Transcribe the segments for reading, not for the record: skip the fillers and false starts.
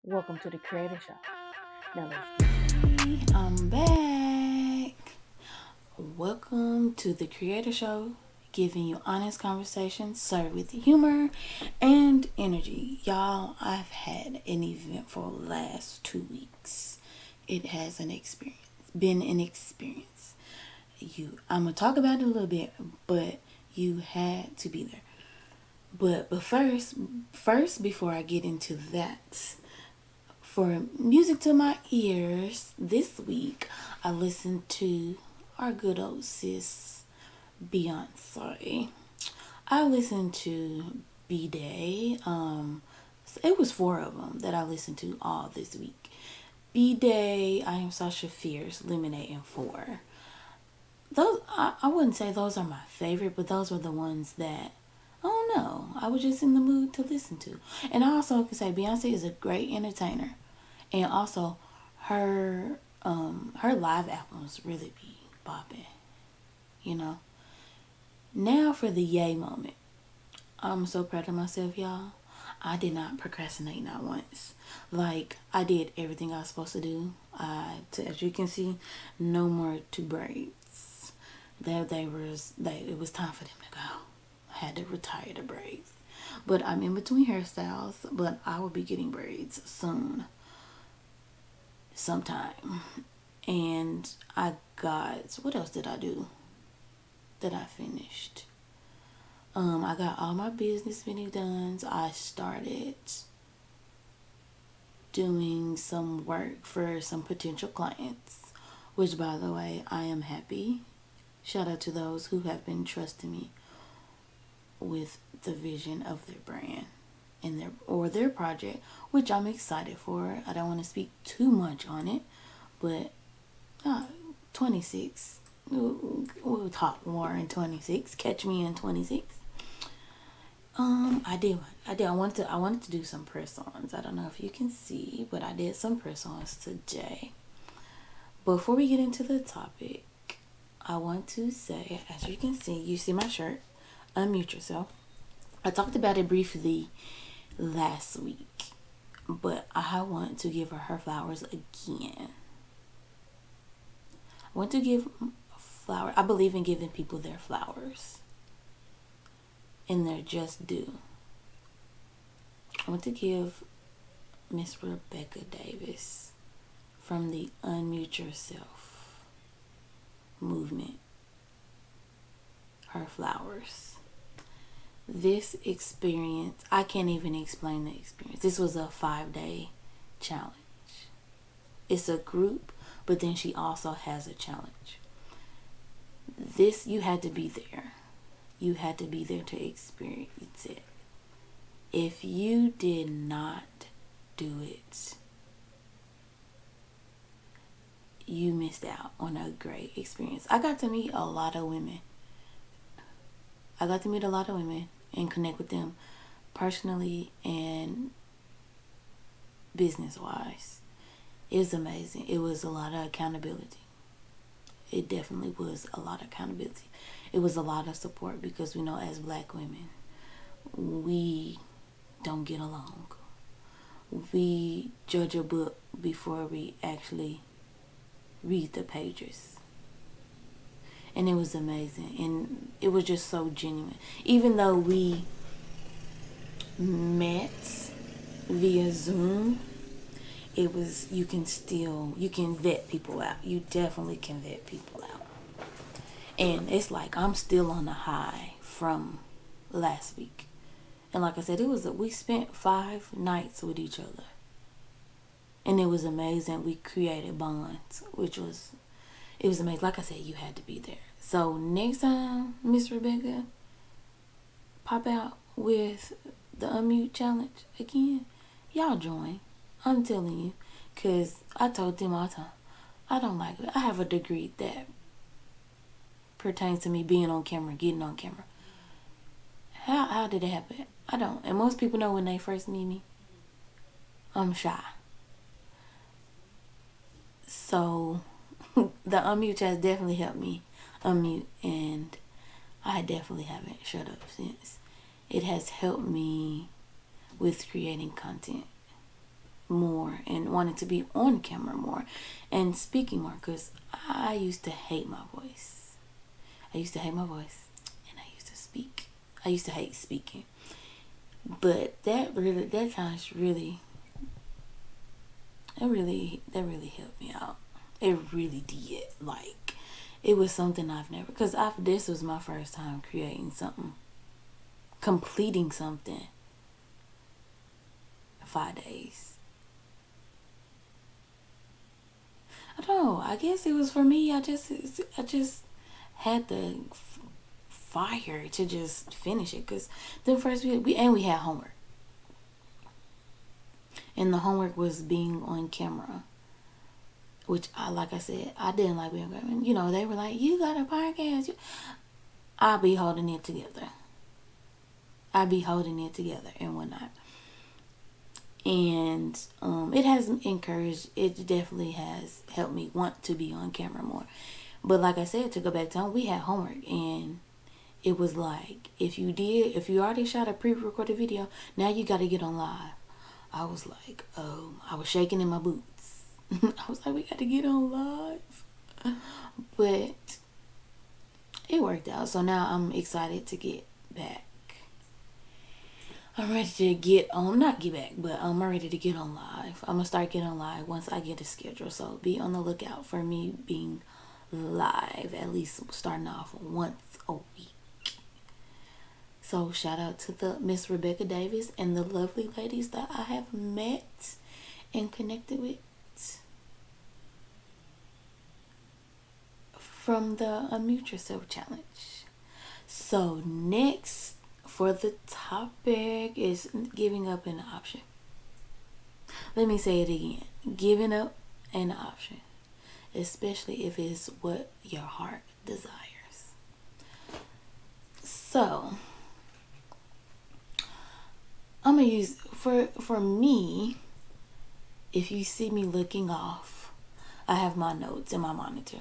Welcome to the Creator Show. Now let's I'm back. Welcome to the Creator Show, giving you honest conversations served with humor and energy. Y'all, I've had an eventful last 2 weeks. It has been an experience. I'm gonna talk about it a little bit, but you had to be there. But first, before I get into that, for music to my ears this week, I listened to our good old sis Beyonce. I listened to B Day. It was four of them that I listened to all this week. B Day, I Am Sasha Fierce, Lemonade, and Four. Those I wouldn't say those are my favorite, but those were the ones that I don't know. I was just in the mood to listen to. And I also can say Beyonce is a great entertainer. And also her live albums really be bopping, you know. Now for the yay moment. I'm so proud of myself, y'all. I did not procrastinate not once. Like, I did everything I was supposed to do. As you can see, no more two braids. It was time for them to go. I had to retire the braids. But I'm in between hairstyles, but I will be getting braids soon. Sometime. And I got, what else did I do that I finished? I got all my business finished done. I started doing some work for some potential clients, which, by the way, I am happy. Shout out to those who have been trusting me with the vision of their brand and their project, which I'm excited for. I don't want to speak too much on it, but 26. We'll talk more in 26. Catch me in 26. I did. I wanted to do some press-ons. I don't know if you can see, but I did some press-ons today. Before we get into the topic, I want to say, as you can see, you see my shirt, Unmute Yourself. I talked about it briefly last week, but I want to give her flowers again. I want to give flowers. I believe in giving people their flowers and their just due. I want to give Miss Rebecca Davis from the Unmute Yourself movement her flowers. This experience, I can't even explain the experience. This was a 5-day challenge. It's a group, but then she also has a challenge. You had to be there. You had to be there to experience it. If you did not do it, you missed out on a great experience. I got to meet a lot of women. And connect with them personally and business-wise. It was amazing. It was a lot of accountability. It definitely was a lot of accountability. It was a lot of support because we know as Black women, we don't get along. We judge a book before we actually read the pages. And it was amazing. And it was just so genuine. Even though we met via Zoom, you can vet people out. You definitely can vet people out. And it's like I'm still on the high from last week. And like I said, we spent 5 nights with each other. And it was amazing. We created bonds, it was amazing. Like I said, you had to be there. So next time, Miss Rebecca, pop out with the Unmute Challenge again, y'all join. I'm telling you. Because I told them all the time, I don't like it. I have a degree that pertains to me being on camera, getting on camera. How did it happen? I don't. And most people know when they first meet me, I'm shy. So the Unmute has definitely helped me unmute, and I definitely haven't shut up since. It has helped me with creating content. more and wanted to be on camera more and speaking more, because I used to hate my voice. I used to hate my voice, and I used to speak. I used to hate speaking. But that really helped me out. It really did. Like, it was something I've never, because this was my first time creating something, completing something 5 days. I don't know. I guess it was for me. I just had the fire to just finish it, because the first we had homework, and the homework was being on camera, which like I said, I didn't like being on camera. You know, they were like, "You got a podcast." I'll be holding it together. And whatnot. And it has encouraged. It definitely has helped me want to be on camera more. But like I said, to go back to home, we had homework, and it was like, if you already shot a pre-recorded video, now you got to get on live. I was like, oh, I was shaking in my boots. I was like, we got to get on live. But it worked out. So now I'm excited to get back. I'm ready to get on, not get back, but I'm ready to get on live. I'm going to start getting on live once I get a schedule. So be on the lookout for me being live, at least starting off once a week. So shout out to the Miss Rebecca Davis and the lovely ladies that I have met and connected with from the Unmute Yourself Challenge. So next for the topic is giving up an option. Let me say it again. Giving up an option, especially if it's what your heart desires. So I'm gonna use for me. If you see me looking off, I have my notes in my monitor,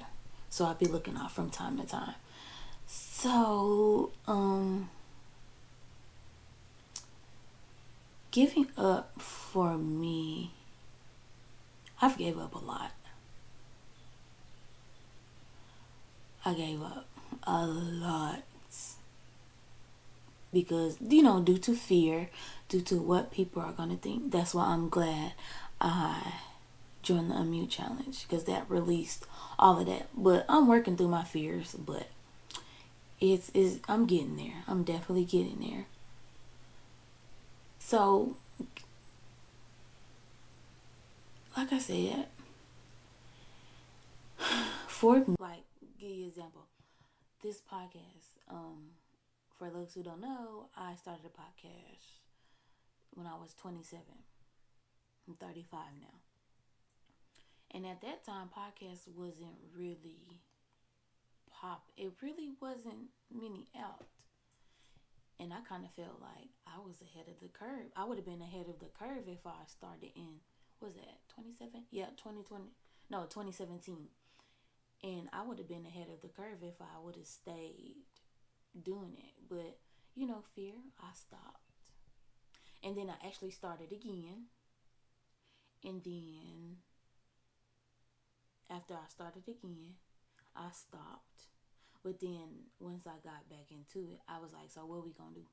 so I'll be looking off from time to time. So giving up for me, I've gave up a lot. I gave up a lot because, due to fear, due to what people are going to think. That's why I'm glad I joined the Unmute Challenge, because that released all of that. But I'm working through my fears, but I'm getting there. I'm definitely getting there. So, like I said, for me, like, give you an example. This podcast, for those who don't know, I started a podcast when I was 27. I'm 35 now. And at that time, podcast wasn't really pop. It really wasn't many out. And I kind of felt like I was ahead of the curve. I would have been ahead of the curve if I started in, what was that, 27? Yeah, 2017. And I would have been ahead of the curve if I would have stayed doing it. But, fear, I stopped. And then I actually started again. And then, after I started again, I stopped. But then, once I got back into it, I was like, so what we gonna do?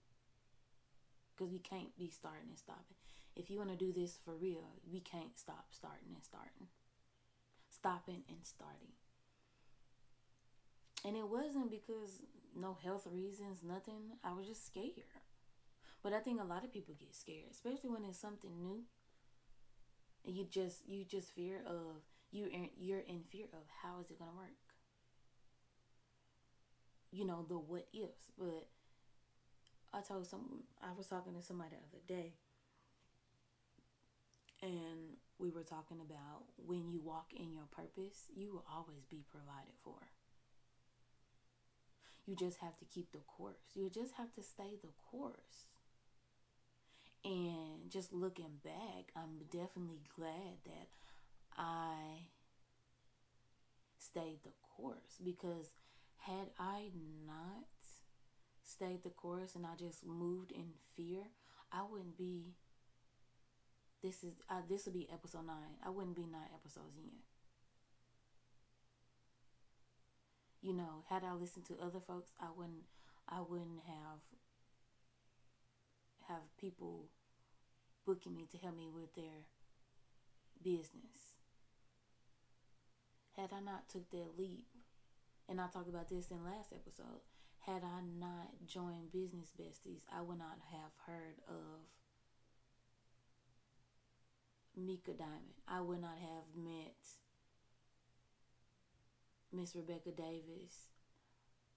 Because we can't be starting and stopping. If you want to do this for real, we can't stop starting and starting. Stopping and starting. And it wasn't because no health reasons, nothing. I was just scared. But I think a lot of people get scared, especially when it's something new. And you just fear of, you're in fear of, how is it gonna work? The what ifs. But I was talking to somebody the other day, and we were talking about, when you walk in your purpose, you will always be provided for. You just have to keep the course. You just have to stay the course. And just looking back, I'm definitely glad that I stayed the course, because had I not stayed the course and I just moved in fear, I wouldn't be this will be episode 9. I wouldn't be 9 episodes in. You know, had I listened to other folks, I wouldn't have people booking me to help me with their business. Had I not took that leap, and I talked about this in last episode, had I not joined Business Besties, I would not have heard of Mika Diamond. I would not have met Miss Rebecca Davis.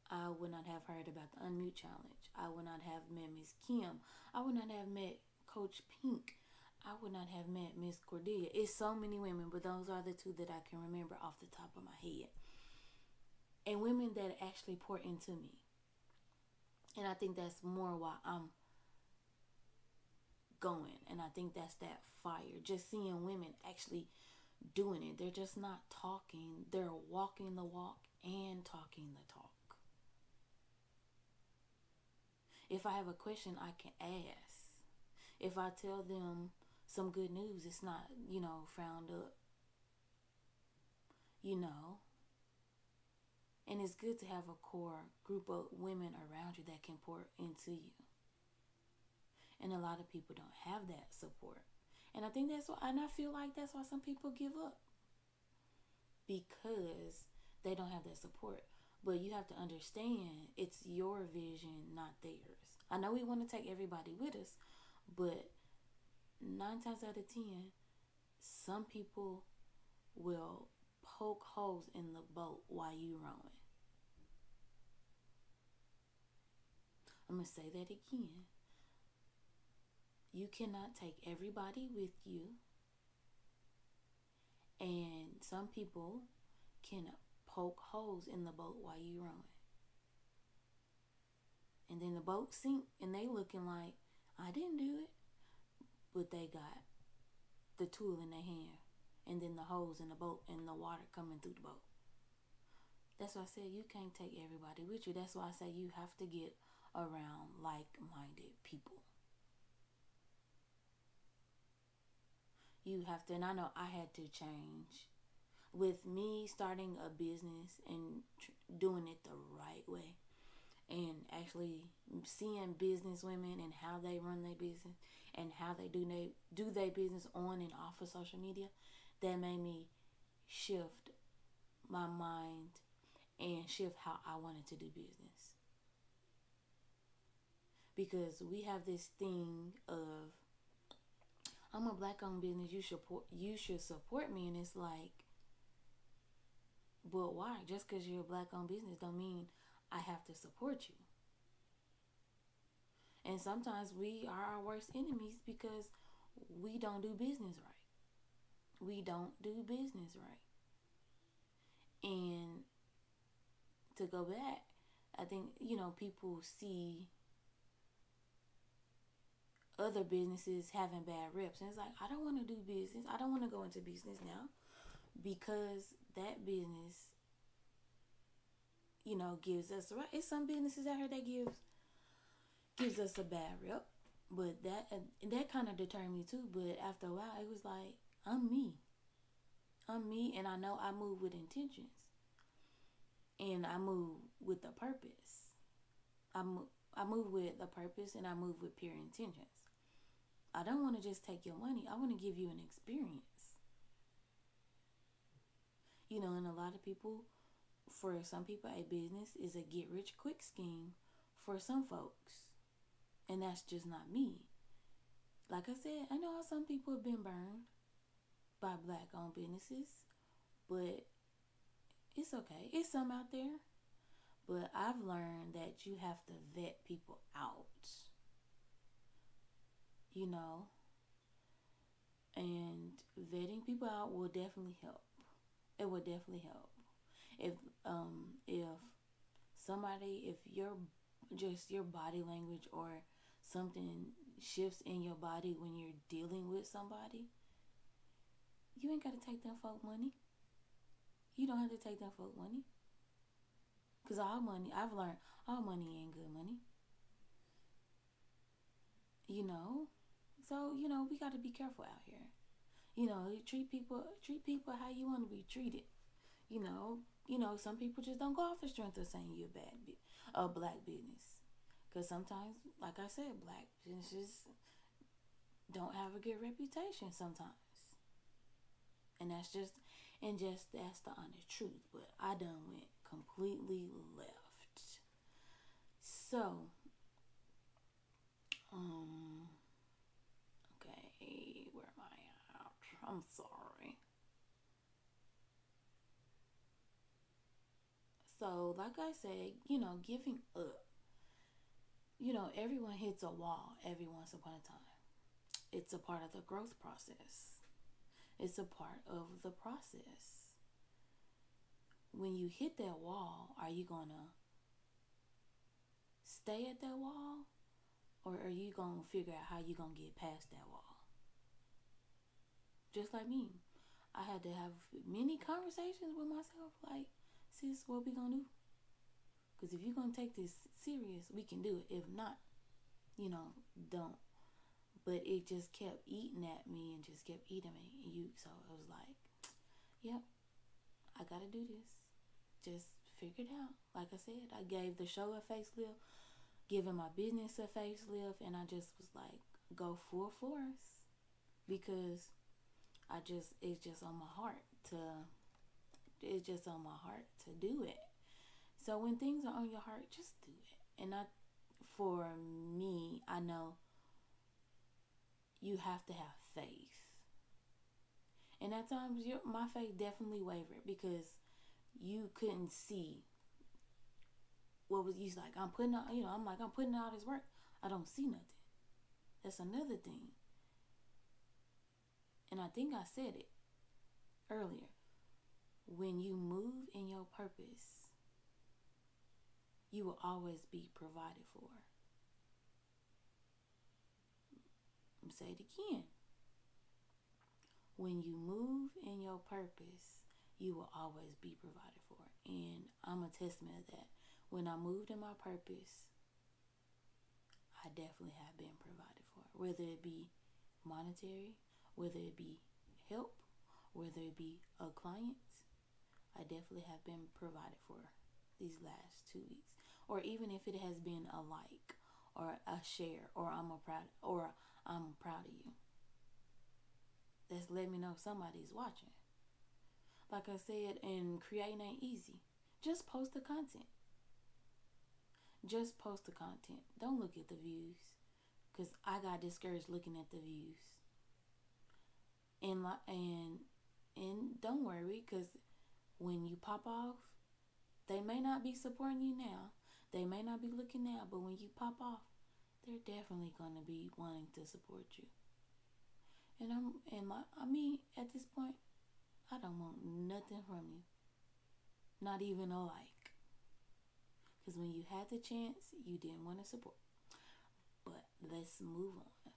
I would not have heard about the Unmute Challenge. I would not have met Miss Kim. I would not have met Coach Pink. I would not have met Miss Cordelia. It's so many women, but those are the two that I can remember off the top of my head. And women that actually pour into me. And I think that's more why I'm going. And I think that's that fire. Just seeing women actually doing it. They're just not talking. They're walking the walk and talking the talk. If I have a question, I can ask. If I tell them some good news, it's not, frowned up. And it's good to have a core group of women around you that can pour into you. And a lot of people don't have that support. And I think that's why, and I feel like that's why some people give up. Because they don't have that support. But you have to understand, it's your vision, not theirs. I know we want to take everybody with us, but 9 times out of 10, some people will poke holes in the boat while you rowing. I'm going to say that again. You cannot take everybody with you. And some people can poke holes in the boat while you rowing. And then the boat sink and they looking like, I didn't do it. But they got the tool in their hand. And then the hose in the boat and the water coming through the boat. That's why I said you can't take everybody with you. That's why I say you have to get around like-minded people. You have to, and I know I had to change. With me starting a business and doing it the right way, and actually seeing business women and how they run their business and how they do their business on and off of social media, that made me shift my mind and shift how I wanted to do business. Because we have this thing of, I'm a black-owned business, you should support me. And it's like, but why? Just because you're a black-owned business don't mean I have to support you. And sometimes we are our worst enemies because we don't do business right. We don't do business right. And to go back, I think, people see other businesses having bad reps. And it's like, I don't want to do business. I don't want to go into business now because that business, gives us, right? It's some businesses out here that gives us a bad rep. But that kind of deterred me too. But after a while, it was like, I'm me. And I know I move with intentions. And I move with a purpose. I move with a purpose and I move with pure intentions. I don't want to just take your money. I want to give you an experience. And a lot of people, for some people, a business is a get-rich-quick scheme for some folks. And that's just not me. Like I said, I know how some people have been burned by black-owned businesses. But it's okay. It's some out there. But I've learned that you have to vet people out. And vetting people out will definitely help. It will definitely help. If your body language or something shifts in your body when you're dealing with somebody, you ain't got to take them folk money. You don't have to take them folk money. Because all money, I've learned, all money ain't good money. So, we got to be careful out here. Treat people how you want to be treated. Some people just don't go off the strength of saying you're a black business. Because sometimes, like I said, black businesses don't have a good reputation sometimes. And that's the honest truth. But I done went completely left. So, okay, where am I at? I'm sorry. So, like I said, giving up. Everyone hits a wall every once upon a time. It's a part of the growth process. It's a part of the process. When you hit that wall, are you going to stay at that wall? Or are you going to figure out how you're going to get past that wall? Just like me. I had to have many conversations with myself. Like, sis, what we going to do? Because if you're going to take this serious, we can do it. If not, don't. But it just kept eating at me and just kept eating me. So it was like, yep, I got to do this. Just figure it out. Like I said, I gave the show a facelift, giving my business a facelift, and I just was like, go full force. Because it's just on my heart to do it. So when things are on your heart, just do it. And for me, I know you have to have faith. And at times, my faith definitely wavered because you couldn't see what was. You like, I'm putting out. I'm putting out this work. I don't see nothing. That's another thing. And I think I said it earlier. When you move in your purpose, you will always be provided for. I'm say it again. When you move in your purpose, you will always be provided for. And I'm a testament of that. When I moved in my purpose, I definitely have been provided for. Whether it be monetary, whether it be help, whether it be a client, I definitely have been provided for these last 2 weeks. Or even if it has been a like or a share or I'm proud of you. That's let me know somebody's watching. Like I said, and creating ain't easy. Just post the content. Just post the content. Don't look at the views. Because I got discouraged looking at the views. And don't worry, because when you pop off, they may not be supporting you now. They may not be looking now. But when you pop off, they're definitely going to be wanting to support you. And at this point, I don't want nothing from you. Not even a like. Because when you had the chance, you didn't want to support. But let's move on.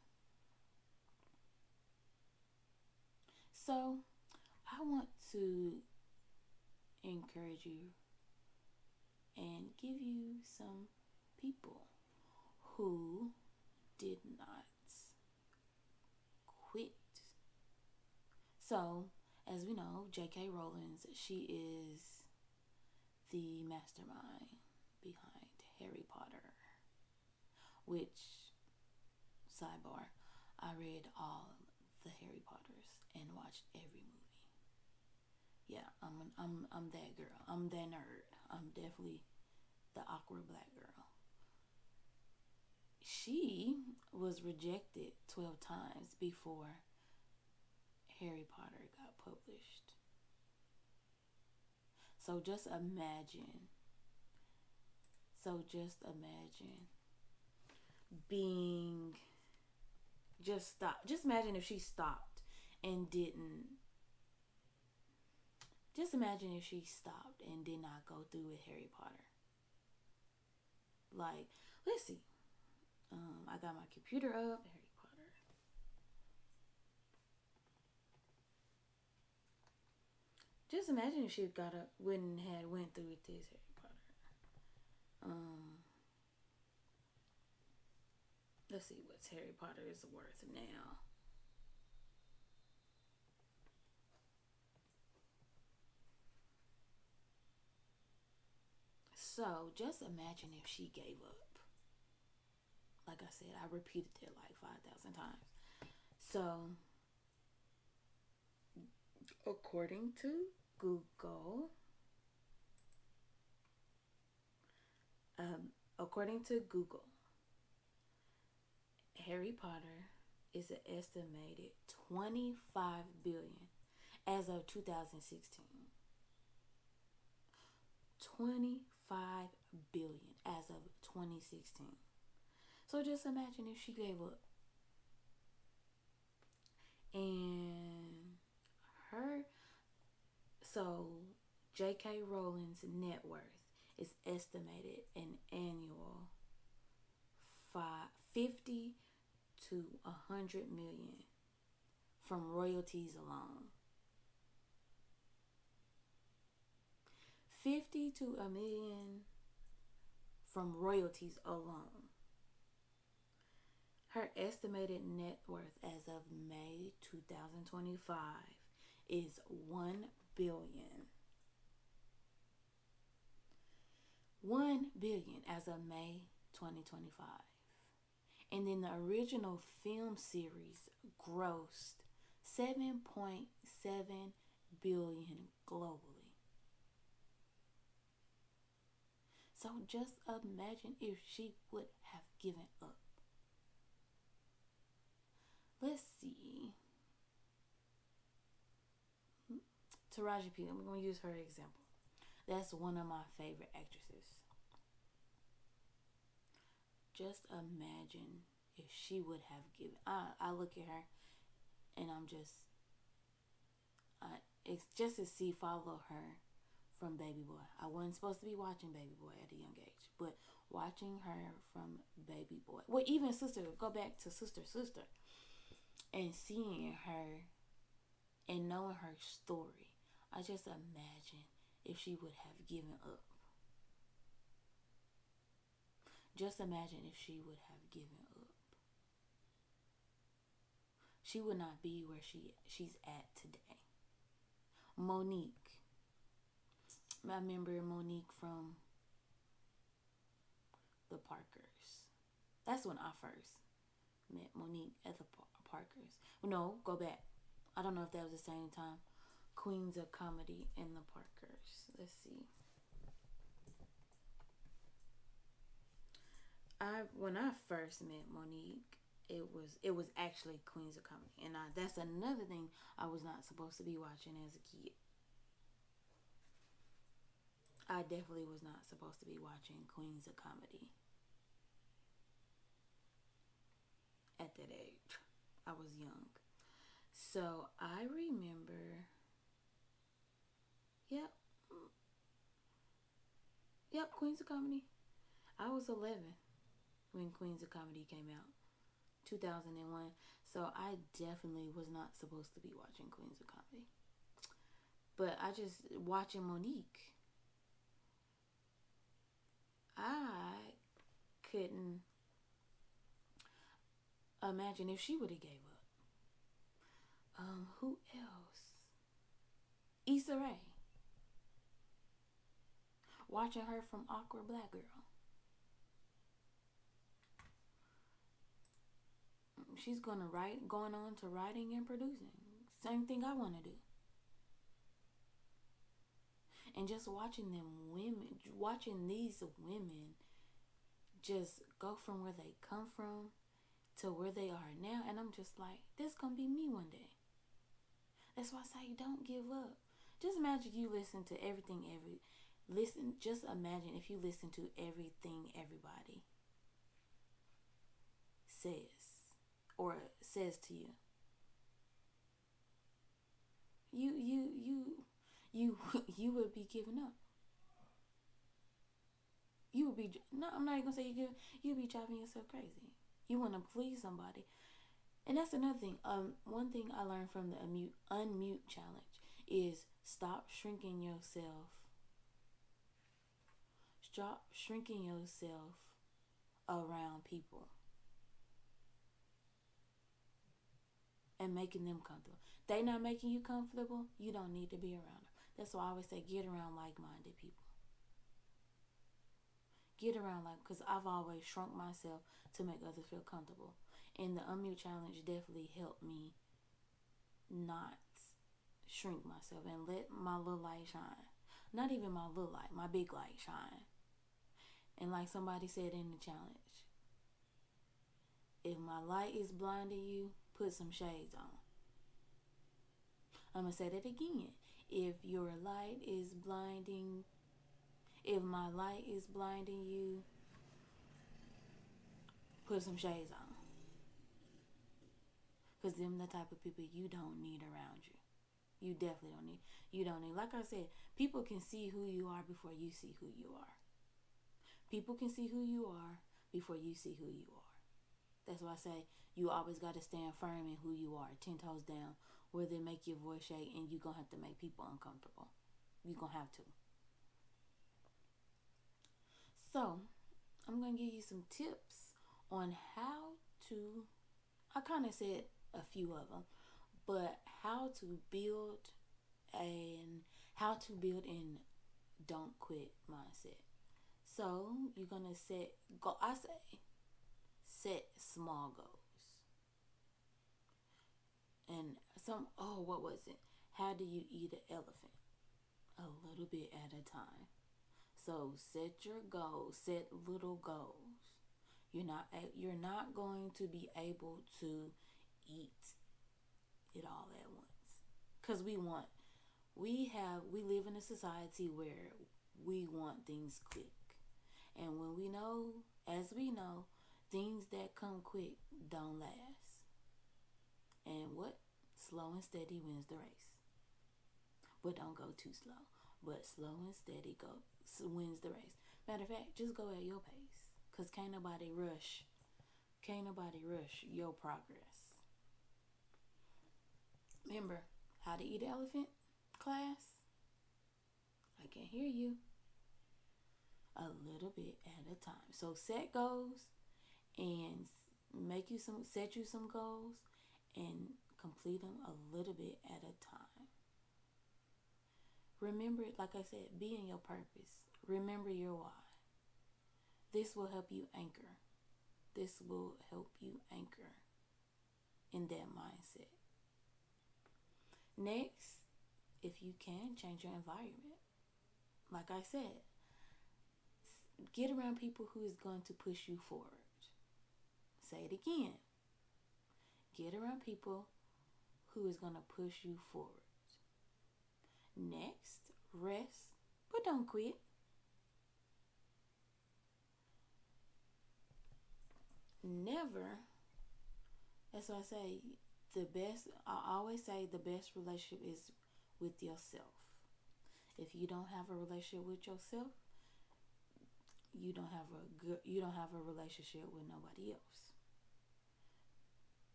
So, I want to encourage you and give you some people who did not quit. So, as we know, J.K. Rowling, she is the mastermind behind Harry Potter. Which, sidebar, I read all the Harry Potters and watched every movie. Yeah, I'm that girl. I'm that nerd. I'm definitely the awkward black girl. She was rejected 12 times before Harry Potter got published. So just imagine being just imagine if she stopped and didn't. Just imagine if she stopped and did not go through with Harry Potter. Like, let's see. I got my computer up. Harry Potter. Just imagine if she went through with this Harry Potter. Let's see what Harry Potter is worth now. So just imagine if she gave up. Like I said, I repeated it like 5,000 times. So, according to Google, according to Google, Harry Potter is an estimated 25 billion as of 2016. 25 billion as of 2016. So just imagine if she gave up. And her, so J.K. Rowling's net worth is estimated an annual 50 to 100 million from royalties alone. 50 to a million from royalties alone. Her estimated net worth as of May 2025 is 1 billion. 1 billion as of May 2025. And then the original film series grossed 7.7 billion globally. So just imagine if she would have given up. Let's see. Taraji P. I'm going to use her example. That's one of my favorite actresses. Just imagine if she would have given. I look at her and I'm just. It's just to follow her from Baby Boy. I wasn't supposed to be watching Baby Boy at a young age, but watching her from Baby Boy. Well, even Sister. Go back to Sister. And seeing her and knowing her story, I just imagine if she would have given up. Just imagine if she would have given up. She would not be where she's at today. Monique. I remember Monique from the Parkers. That's when I first met Monique at the Parkers. No, go back. I don't know if that was the same time. Queens of Comedy and the Parkers. Let's see. When I first met Monique, it was actually Queens of Comedy, and that's another thing I was not supposed to be watching as a kid. I definitely was not supposed to be watching Queens of Comedy at that age. I was young. So I remember, yep, Queens of Comedy. I was 11 when Queens of Comedy came out, 2001. So I definitely was not supposed to be watching Queens of Comedy. But I just, watching Monique, I couldn't imagine if she would have gave up. Who else? Issa Rae. Watching her from Awkward Black Girl. She's going on to writing and producing. Same thing I want to do. And just watching these women just go from where they come from to where they are now. And I'm just like, this going to be me one day. That's why I say don't give up. Just imagine you listen to everything, just imagine if you listen to everything everybody says or says to you. You would be giving up. You would be, no, I'm not even gonna say you'd be driving yourself crazy. You want to please somebody. And that's another thing. One thing I learned from the unmute challenge is stop shrinking yourself. Stop shrinking yourself around people. and making them comfortable. They not making you comfortable, you don't need to be around them. That's why I always say get around like-minded people. Get around because I've always shrunk myself to make others feel comfortable. And the Unmute Challenge definitely helped me not shrink myself and let my little light shine. Not even my little light, my big light shine. And like somebody said in the challenge, if my light is blinding you, put some shades on. I'm going to say that again. If my light is blinding you, put some shades on. Because them the type of people you don't need around you. You definitely don't need. You don't need. Like I said, people can see who you are before you see who you are. People can see who you are before you see who you are. That's why I say you always got to stand firm in who you are, 10 toes down, where they make your voice shake and you're going to have to make people uncomfortable. You're going to have to. So, I'm going to give you some tips on how to, I kind of said a few of them, but how to build and don't quit mindset. So, you're going to set small goals. And what was it? How do you eat an elephant? A little bit at a time. So set your goals, set little goals. You're not going to be able to eat it all at once. Because we live in a society where we want things quick. And as we know, things that come quick don't last. And slow and steady wins the race. But don't go too slow. But slow and steady wins the race. Matter of fact, just go at your pace. Because can't nobody rush your progress. Remember, how to eat an elephant class? I can hear you. A little bit at a time. So set goals and set you some goals and complete them a little bit at a time. Remember, like I said, be in your purpose. Remember your why. This will help you anchor. In that mindset. Next, if you can, change your environment. Like I said, get around people who is going to push you forward. Say it again. Get around people who is going to push you forward. Next, rest, but don't quit. Never. That's why I always say the best relationship is with yourself. If you don't have a relationship with yourself, you don't have a relationship with nobody else.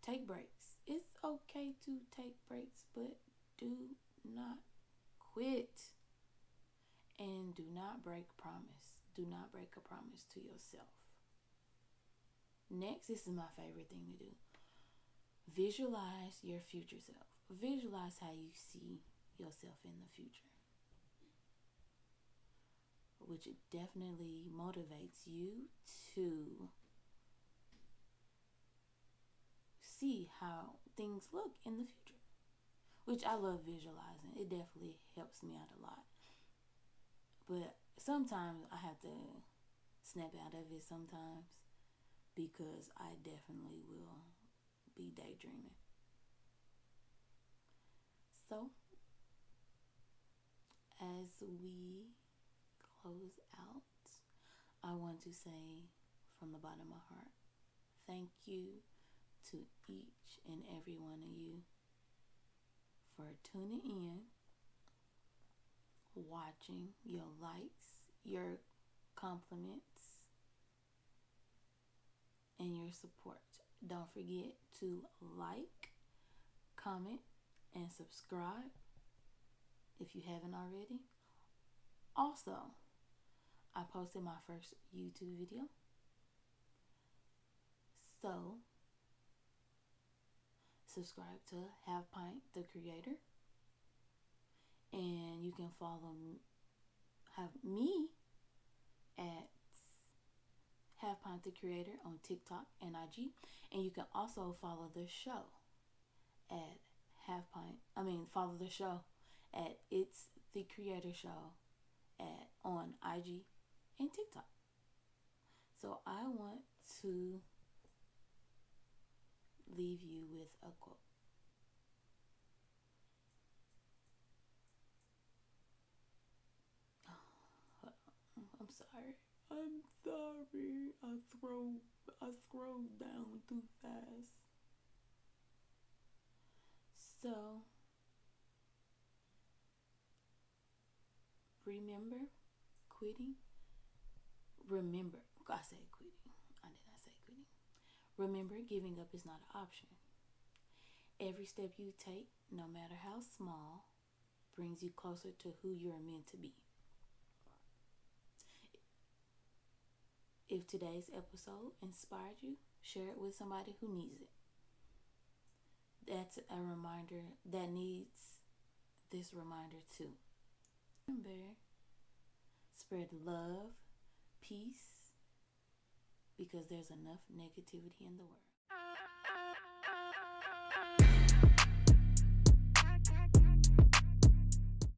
Take breaks. It's okay to take breaks, but do not quit. And do not break a promise. Do not break a promise to yourself. Next, this is my favorite thing to do. Visualize your future self. Visualize how you see yourself in the future. Which definitely motivates you to see how things look in the future. Which I love visualizing. It definitely helps me out a lot. But sometimes I have to snap out of it sometimes. Because I definitely will be daydreaming. So, as we close out, I want to say from the bottom of my heart, thank you to each and every one of you for tuning in, watching, your likes, your compliments, and your support. Don't forget to like, comment, and subscribe if you haven't already. Also, I posted my first YouTube video. subscribe to Half Pint the Creator. And you can have me at Half Pint the Creator on TikTok and IG. And you can also follow the show at follow the show at It's the Creator Show on IG and TikTok. So I want to leave you with a quote. I'm sorry. I scrolled down too fast. So remember quitting. I said quitting. I did not say quitting. Remember, giving up is not an option. Every step you take, no matter how small, brings you closer to who you're meant to be. If today's episode inspired you, share it with somebody who needs it. That's a reminder that needs this reminder too. Remember, spread love, peace, because there's enough negativity in the world.